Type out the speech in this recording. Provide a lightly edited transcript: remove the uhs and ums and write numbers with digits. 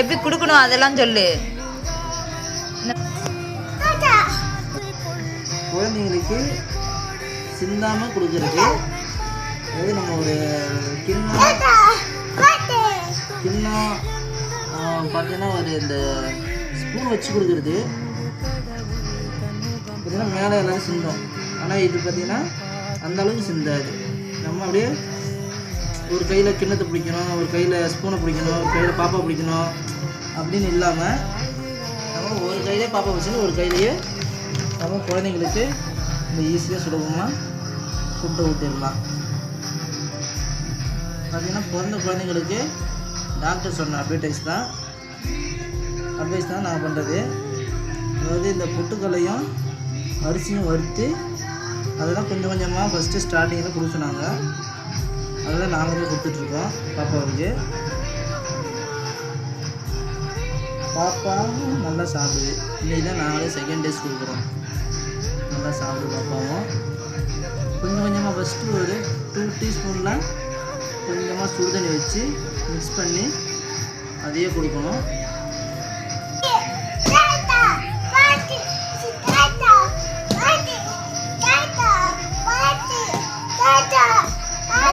எப்படி கொடுக்கணும் அதெல்லாம் சொல்லு. குழந்தைங்களுக்கு சிந்தாமல் கொடுக்கறது, அதாவது நம்ம ஒரு கிண்ணம் பார்த்தீங்கன்னா ஒரு இந்த ஸ்பூன் வச்சு கொடுக்குறது பார்த்தீங்கன்னா மேலே எல்லோரும் சிந்தோம். ஆனால் இது பார்த்திங்கன்னா அந்தளவுக்கு சிந்தாது. நம்ம அப்படியே ஒரு கையில் கிண்ணத்தை பிடிக்கணும், ஒரு கையில் ஸ்பூனை பிடிக்கணும், ஒரு கையில் பாப்பா பிடிக்கணும் அப்படின்னு இல்லாமல் நம்ம ஒரு கையிலே பாப்பா பிடிச்சணும், ஒரு கையிலேயே நம்ம குழந்தைங்களுக்கு இந்த ஈஸியாக சுலபமாக ஃபுட்டை ஊற்றிடலாம். பார்த்திங்கன்னா பிறந்த குழந்தைங்களுக்கு டாக்டர் சொன்ன அட்வைஸ் தான் நான் பண்ணுறது. அதாவது இந்த பொட்டுக்கல்லையும் அரிசியும் வறுத்து அதெல்லாம் கொஞ்சம் கொஞ்சமாக ஃபஸ்ட்டு ஸ்டார்டிங்கில் கொடுக்க சொன்னாங்க. அதெல்லாம் நாங்களே கொடுத்துட்ருக்கோம் பாப்பாவுக்கு. பாப்பா நல்லா சாப்பிடுது. இன்றைக்கி தான் நாங்களே செகண்ட் டேஸ் கொடுக்குறோம். நல்லா சாப்பிடுது பாப்பாவும். கொஞ்சம் கொஞ்சமாக ஃபஸ்ட்டு ஒரு 2 டீஸ்பூனில் கொஞ்சமாக சுடுதண்ணி வச்சு மிக்ஸ் பண்ணி அதையே கொடுக்கணும்.